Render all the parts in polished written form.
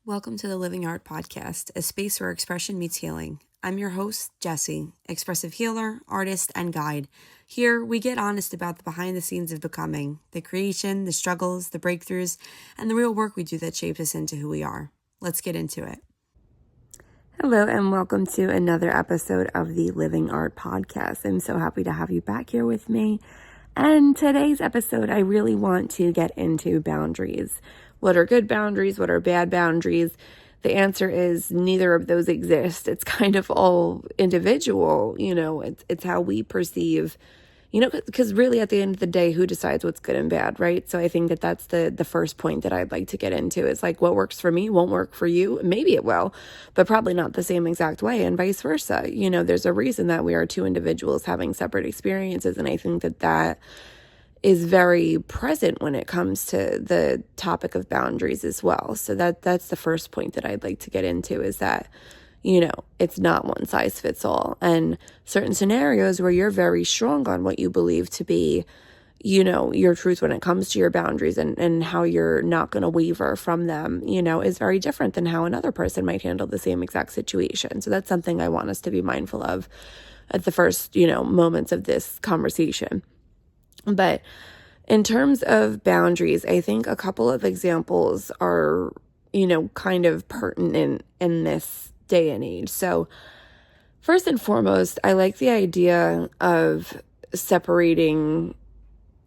Welcome to the Living Art Podcast, a space where expression meets healing. I'm your host, Jessie, expressive healer, artist, and guide. Here, we get honest about the behind the scenes of becoming, the creation, the struggles, the breakthroughs, and the real work we do that shapes us into who we are. Let's get into it. Hello, and welcome to another episode of the Living Art Podcast. I'm so happy to have you back here with me. And today's episode, I really want to get into boundaries. What are good boundaries? What are bad boundaries? The answer is neither of those exist. It's kind of all individual, it's how we perceive, because really at the end of the day, who decides what's good and bad, right? So I think that that's the first point that I'd like to get into is like what works for me won't work for you. Maybe it will, but probably not the same exact way and vice versa. There's a reason that we are two individuals having separate experiences. And I think that is very present when it comes to the topic of boundaries as well. So that's the first point that I'd like to get into is that, it's not one size fits all. And certain scenarios where you're very strong on what you believe to be, your truth when it comes to your boundaries and how you're not going to waver from them, is very different than how another person might handle the same exact situation. So that's something I want us to be mindful of at the first, moments of this conversation. But in terms of boundaries, I think a couple of examples are, kind of pertinent in this day and age. So first and foremost, I like the idea of separating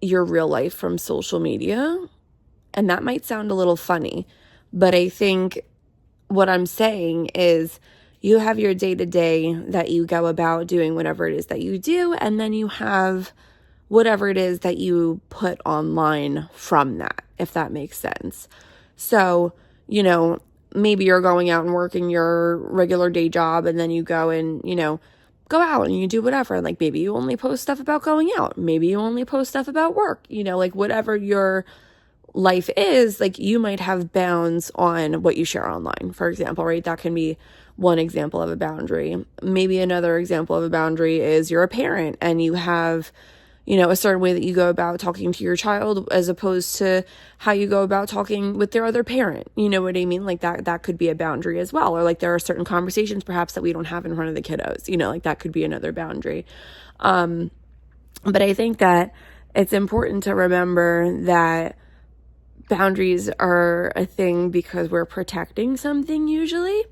your real life from social media. And that might sound a little funny, but I think what I'm saying is you have your day-to-day that you go about doing whatever it is that you do, and then you have whatever it is that you put online from that, if that makes sense. So, maybe you're going out and working your regular day job and then you go and, go out and you do whatever. Like maybe you only post stuff about going out. Maybe you only post stuff about work, like whatever your life is, like you might have bounds on what you share online, for example, right? That can be one example of a boundary. Maybe another example of a boundary is you're a parent and you have a certain way that you go about talking to your child as opposed to how you go about talking with their other parent. You know what I mean? Like that could be a boundary as well. Or like there are certain conversations perhaps that we don't have in front of the kiddos, like that could be another boundary. But I think that it's important to remember that boundaries are a thing because we're protecting something usually.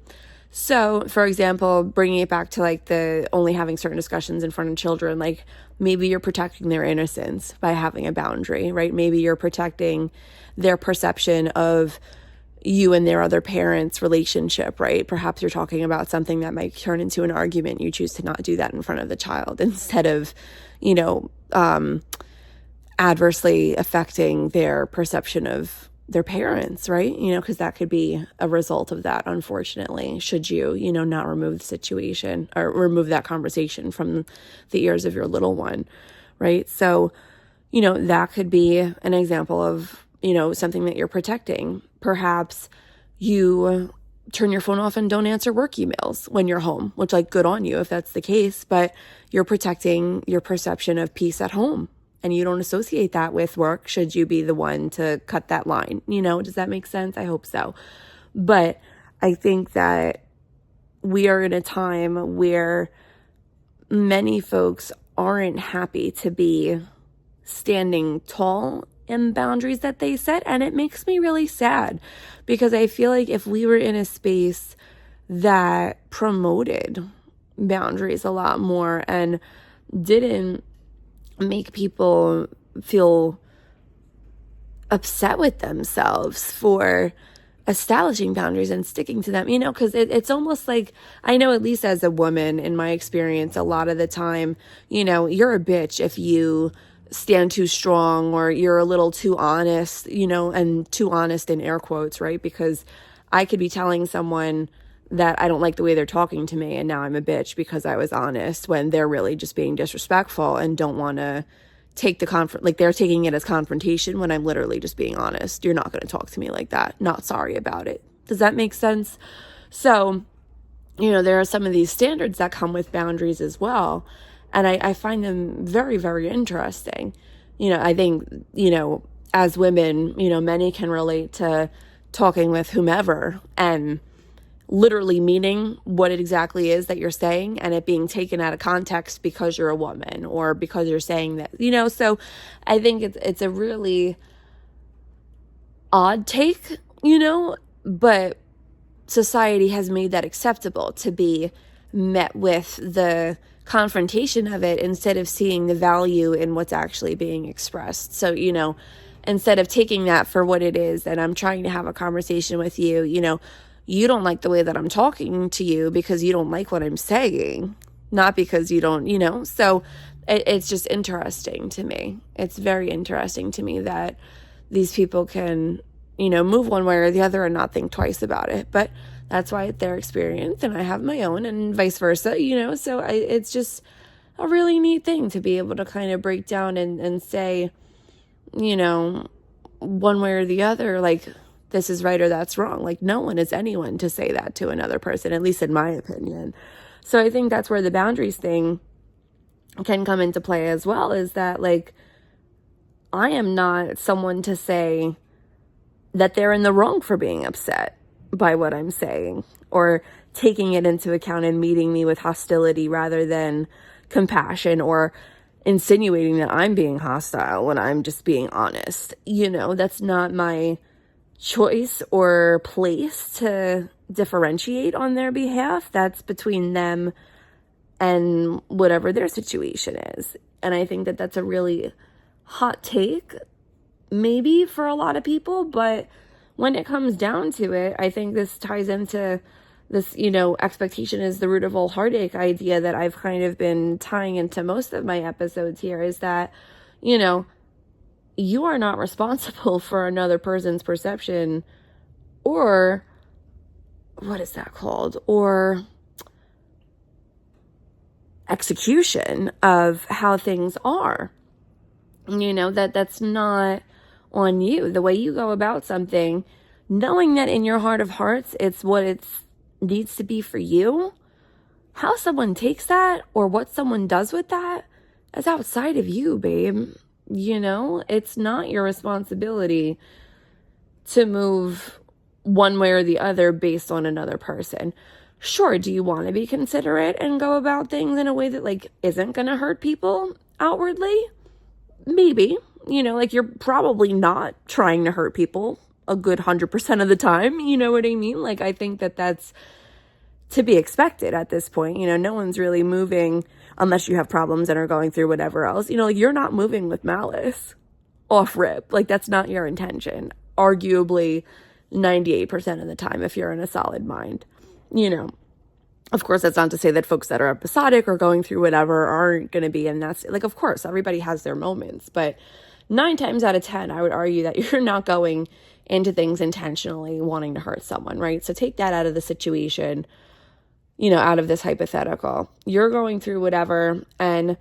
So, for example, bringing it back to like the only having certain discussions in front of children, like maybe you're protecting their innocence by having a boundary, right? Maybe you're protecting their perception of you and their other parents' relationship, right? Perhaps you're talking about something that might turn into an argument. You choose to not do that in front of the child instead of, adversely affecting their perception of their parents, right? Because that could be a result of that, unfortunately, should you, not remove the situation or remove that conversation from the ears of your little one, right? So, that could be an example of, something that you're protecting. Perhaps you turn your phone off and don't answer work emails when you're home, which like good on you if that's the case, but you're protecting your perception of peace at home. And you don't associate that with work should you be the one to cut that line. Does that make sense? I hope so. But I think that we are in a time where many folks aren't happy to be standing tall in boundaries that they set. And it makes me really sad because I feel like if we were in a space that promoted boundaries a lot more and didn't make people feel upset with themselves for establishing boundaries and sticking to them, because it's almost like, I know at least as a woman in my experience, a lot of the time, you're a bitch if you stand too strong or you're a little too honest, and too honest in air quotes, right? Because I could be telling someone that I don't like the way they're talking to me and now I'm a bitch because I was honest when they're really just being disrespectful and don't want to take the like they're taking it as confrontation when I'm literally just being honest. You're not going to talk to me like that. Not sorry about it. Does that make sense? So, there are some of these standards that come with boundaries as well. And I find them very, very interesting. I think, as women, many can relate to talking with whomever and literally meaning what it exactly is that you're saying, and it being taken out of context because you're a woman or because you're saying that, so I think it's a really odd take, but society has made that acceptable to be met with the confrontation of it instead of seeing the value in what's actually being expressed. So, instead of taking that for what it is, and I'm trying to have a conversation with you, you don't like the way that I'm talking to you because you don't like what I'm saying, not because you don't, so it's just interesting to me. It's very interesting to me that these people can, move one way or the other and not think twice about it. But that's why it's their experience and I have my own, and vice versa, so it's just a really neat thing to be able to kind of break down and say, one way or the other, like, this is right or that's wrong. Like, no one is anyone to say that to another person, at least in my opinion. So I think that's where the boundaries thing can come into play as well, is that, like, I am not someone to say that they're in the wrong for being upset by what I'm saying or taking it into account and meeting me with hostility rather than compassion, or insinuating that I'm being hostile when I'm just being honest. That's not my choice or place to differentiate on their behalf. That's between them and whatever their situation is. And I think that that's a really hot take, maybe for a lot of people, but when it comes down to it, I think this ties into this, expectation is the root of all heartache idea that I've kind of been tying into most of my episodes here, is that, you are not responsible for another person's perception or what is that called? Or execution of how things are. That's not on you. The way you go about something, knowing that in your heart of hearts, it's what it needs to be for you. How someone takes that or what someone does with that is outside of you, babe. It's not your responsibility to move one way or the other based on another person. Sure, do you want to be considerate and go about things in a way that, like, isn't going to hurt people outwardly? Maybe. You're probably not trying to hurt people a good 100% of the time. You know what I mean? Like, I think that that's to be expected at this point. No one's really moving unless you have problems and are going through whatever else. You're not moving with malice off rip. Like, that's not your intention. Arguably 98% of the time, if you're in a solid mind. Of course, that's not to say that folks that are episodic or going through whatever aren't going to be. And that's, like, of course, everybody has their moments. But 9 times out of 10, I would argue that you're not going into things intentionally wanting to hurt someone, right? So take that out of the situation, out of this hypothetical. You're going through whatever, and,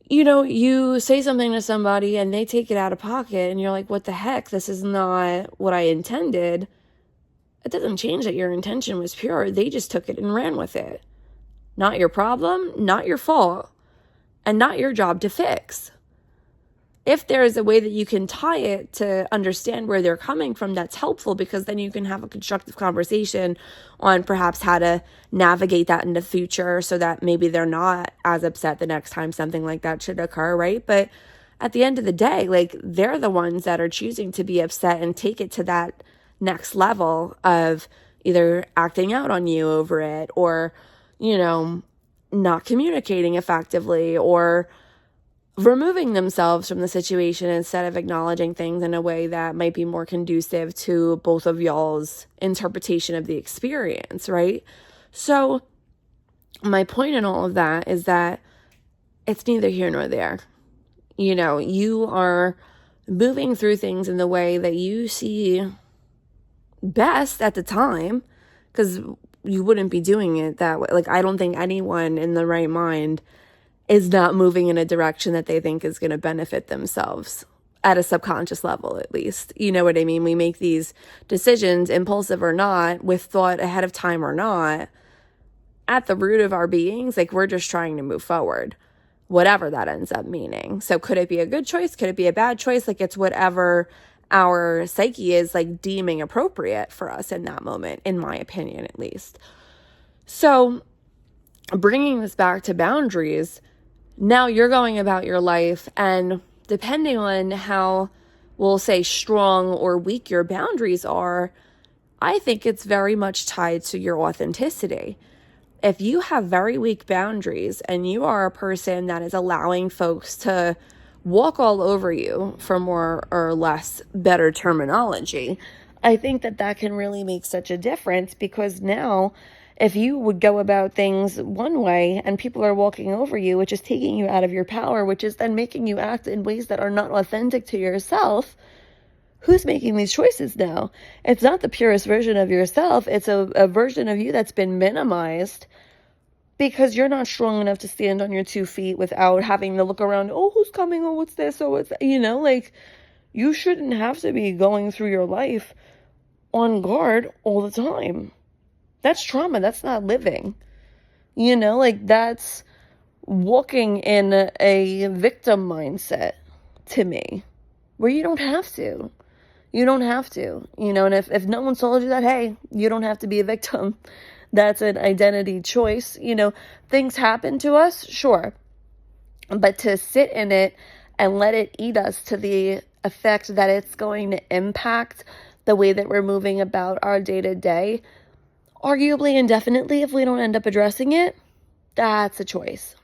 you say something to somebody and they take it out of pocket and you're like, what the heck? This is not what I intended. It doesn't change that your intention was pure. They just took it and ran with it. Not your problem, not your fault, and not your job to fix. If there is a way that you can tie it to understand where they're coming from, that's helpful, because then you can have a constructive conversation on perhaps how to navigate that in the future so that maybe they're not as upset the next time something like that should occur, right? But at the end of the day, like, they're the ones that are choosing to be upset and take it to that next level of either acting out on you over it or, not communicating effectively or removing themselves from the situation instead of acknowledging things in a way that might be more conducive to both of y'all's interpretation of the experience, right? So my point in all of that is that it's neither here nor there. You are moving through things in the way that you see best at the time, because you wouldn't be doing it that way. Like, I don't think anyone in the right mind is not moving in a direction that they think is going to benefit themselves at a subconscious level, at least. You know what I mean? We make these decisions, impulsive or not, with thought ahead of time or not. At the root of our beings, like, we're just trying to move forward, whatever that ends up meaning. So could it be a good choice? Could it be a bad choice? Like, it's whatever our psyche is like deeming appropriate for us in that moment, in my opinion, at least. So bringing this back to boundaries, now you're going about your life, and depending on how, we'll say, strong or weak your boundaries are, I think it's very much tied to your authenticity. If you have very weak boundaries and you are a person that is allowing folks to walk all over you, for more or less better terminology, I think that can really make such a difference, because now if you would go about things one way and people are walking over you, which is taking you out of your power, which is then making you act in ways that are not authentic to yourself, who's making these choices now? It's not the purest version of yourself. It's a version of you that's been minimized because you're not strong enough to stand on your 2 feet without having to look around. Oh, who's coming? Oh, what's this? Oh, what's that? Like, you shouldn't have to be going through your life on guard all the time. That's trauma. That's not living. That's walking in a victim mindset to me, where you don't have to. You don't have to, and if no one told you that, hey, you don't have to be a victim. That's an identity choice. Things happen to us, sure. But to sit in it and let it eat us to the effect that it's going to impact the way that we're moving about our day-to-day, arguably indefinitely, if we don't end up addressing it, that's a choice.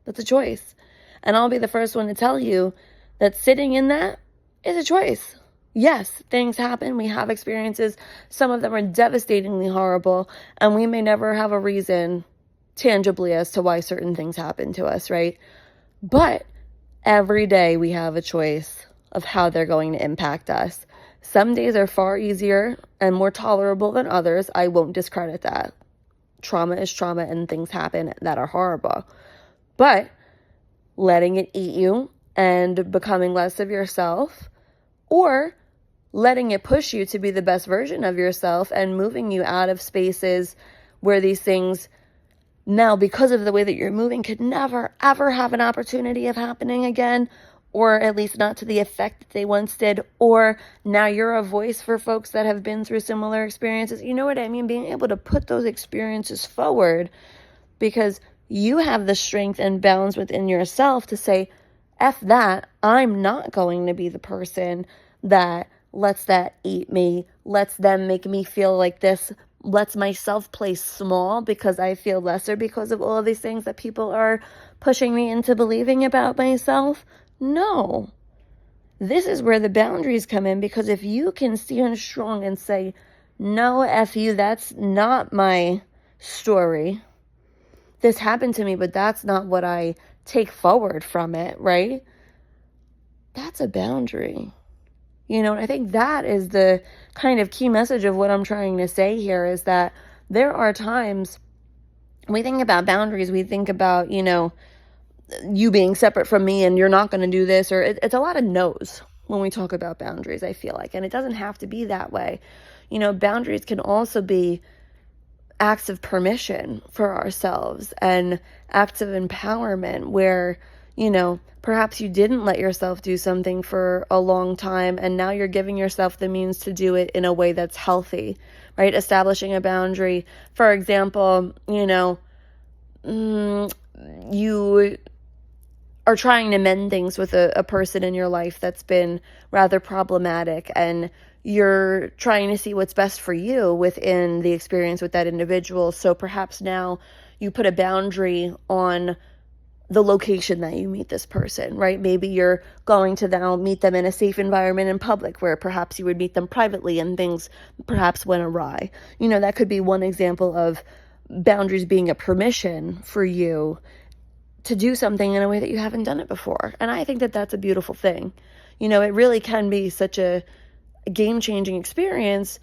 That's a choice. And I'll be the first one to tell you that sitting in that is a choice. Yes, things happen. We have experiences. Some of them are devastatingly horrible, and we may never have a reason tangibly as to why certain things happen to us, right? But every day we have a choice of how they're going to impact us. Some days are far easier and more tolerable than others. I won't discredit that. Trauma is trauma, and things happen that are horrible. But letting it eat you and becoming less of yourself, or letting it push you to be the best version of yourself and moving you out of spaces where these things now, because of the way that you're moving, could never, ever have an opportunity of happening again, or at least not to the effect that they once did. Or now you're a voice for folks that have been through similar experiences. You know what I mean? Being able to put those experiences forward, because you have the strength and balance within yourself to say, F that, I'm not going to be the person that lets that eat me, lets them make me feel like this, lets myself play small because I feel lesser because of all of these things that people are pushing me into believing about myself. No. This is where the boundaries come in, because if you can stand strong and say, no, F you, that's not my story. This happened to me, but that's not what I take forward from it, right? That's a boundary. And I think that is the kind of key message of what I'm trying to say here, is that there are times we think about boundaries, we think about, you being separate from me and you're not going to do this, or it's a lot of no's when we talk about boundaries, I feel like, and it doesn't have to be that way. Boundaries can also be acts of permission for ourselves and acts of empowerment where, perhaps you didn't let yourself do something for a long time, and now you're giving yourself the means to do it in a way that's healthy, right? Establishing a boundary. For example, you are trying to mend things with a person in your life that's been rather problematic, and you're trying to see what's best for you within the experience with that individual. So perhaps now you put a boundary on the location that you meet this person, right? Maybe you're going to now meet them in a safe environment in public, where perhaps you would meet them privately and things perhaps went awry. That could be one example of boundaries being a permission for you to do something in a way that you haven't done it before. And I think that that's a beautiful thing. It really can be such a game-changing experience.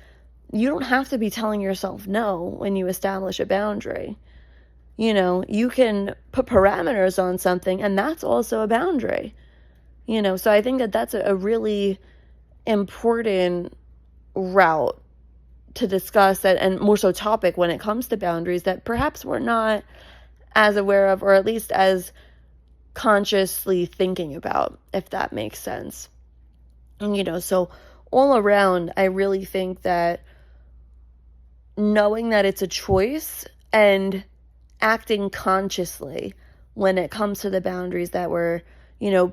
You don't have to be telling yourself no when you establish a boundary. You can put parameters on something, and that's also a boundary. So I think that that's a really important route to discuss, and more so topic when it comes to boundaries, that perhaps we're not as aware of, or at least as consciously thinking about, if that makes sense. So all around, I really think that knowing that it's a choice and acting consciously when it comes to the boundaries that we're,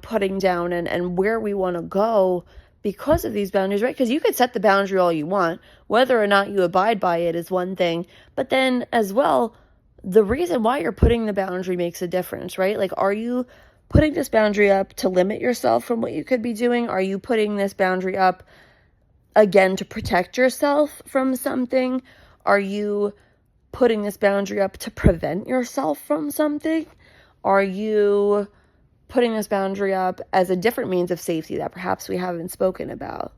putting down and where we want to go because of these boundaries, right? Because you could set the boundary all you want. Whether or not you abide by it is one thing. But then as well, the reason why you're putting the boundary makes a difference, right? Like, are you putting this boundary up to limit yourself from what you could be doing? Are you putting this boundary up, again, to protect yourself from something? Are you putting this boundary up to prevent yourself from something? Are you putting this boundary up as a different means of safety that perhaps we haven't spoken about?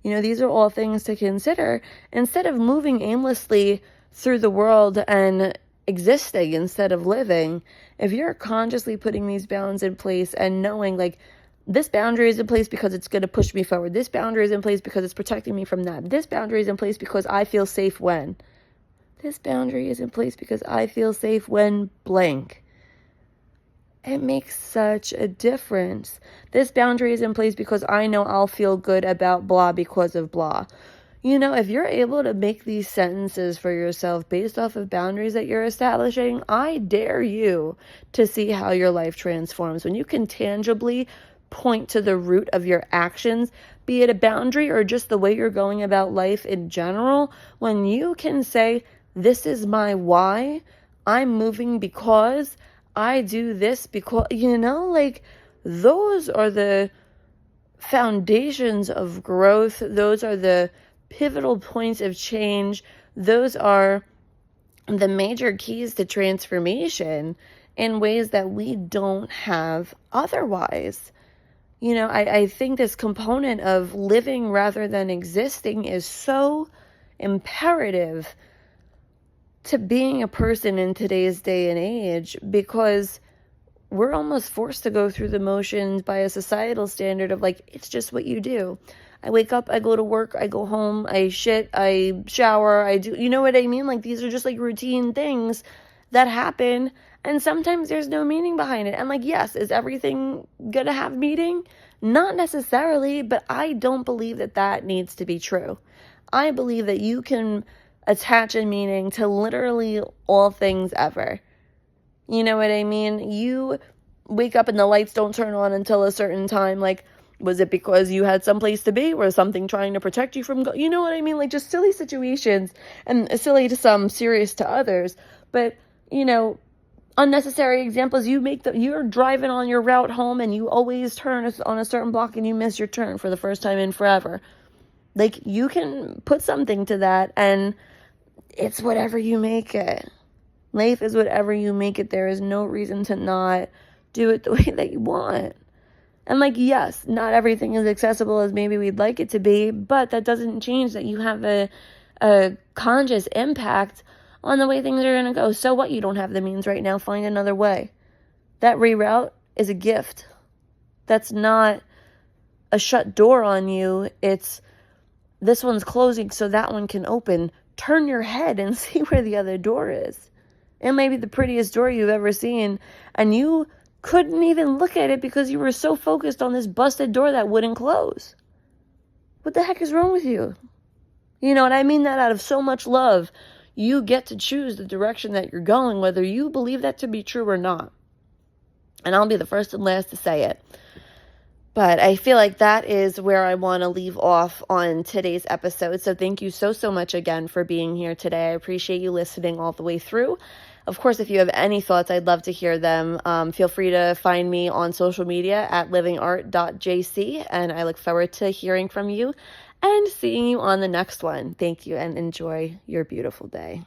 These are all things to consider instead of moving aimlessly through the world and existing instead of living. If you're consciously putting these bounds in place and knowing, like, this boundary is in place because it's going to push me forward. This boundary is in place because it's protecting me from that. This boundary is in place because I feel safe when. This boundary is in place because I feel safe when blank. It makes such a difference. This boundary is in place because I know I'll feel good about blah because of blah. If you're able to make these sentences for yourself based off of boundaries that you're establishing, I dare you to see how your life transforms. When you can tangibly point to the root of your actions, be it a boundary or just the way you're going about life in general, when you can say, this is my why, I'm moving because I do this because, those are the foundations of growth. Those are the pivotal points of change. Those are the major keys to transformation in ways that we don't have otherwise. I think this component of living rather than existing is so imperative to being a person in today's day and age, because we're almost forced to go through the motions by a societal standard of, like, it's just what you do. I wake up, I go to work, I go home, I shit, I shower, I do, you know what I mean? Like, these are just like routine things that happen, and sometimes there's no meaning behind it. And, like, yes, is everything gonna have meaning? Not necessarily, but I don't believe that needs to be true. I believe that you can attach a meaning to literally all things ever. You know what I mean? You wake up and the lights don't turn on until a certain time. Like, was it because you had someplace to be? Was something trying to protect you from you know what I mean? Like, just silly situations, and silly to some, serious to others. But, unnecessary examples. You're driving on your route home and you always turn on a certain block and you miss your turn for the first time in forever. Like, you can put something to that, and it's whatever you make it. Life is whatever you make it. There is no reason to not do it the way that you want. And, like, yes, not everything is accessible as maybe we'd like it to be, but that doesn't change that you have a conscious impact on the way things are going to go. So what? You don't have the means right now. Find another way. That reroute is a gift. That's not a shut door on you. It's, this one's closing so that one can open. Turn your head and see where the other door is. It may be the prettiest door you've ever seen, and you couldn't even look at it because you were so focused on this busted door that wouldn't close. What the heck is wrong with you? And I mean that out of so much love. You get to choose the direction that you're going, whether you believe that to be true or not. And I'll be the first and last to say it. But I feel like that is where I want to leave off on today's episode. So thank you so much again for being here today. I appreciate you listening all the way through. Of course, if you have any thoughts, I'd love to hear them. Feel free to find me on social media at livingart.jc, and I look forward to hearing from you and seeing you on the next one. Thank you, and enjoy your beautiful day.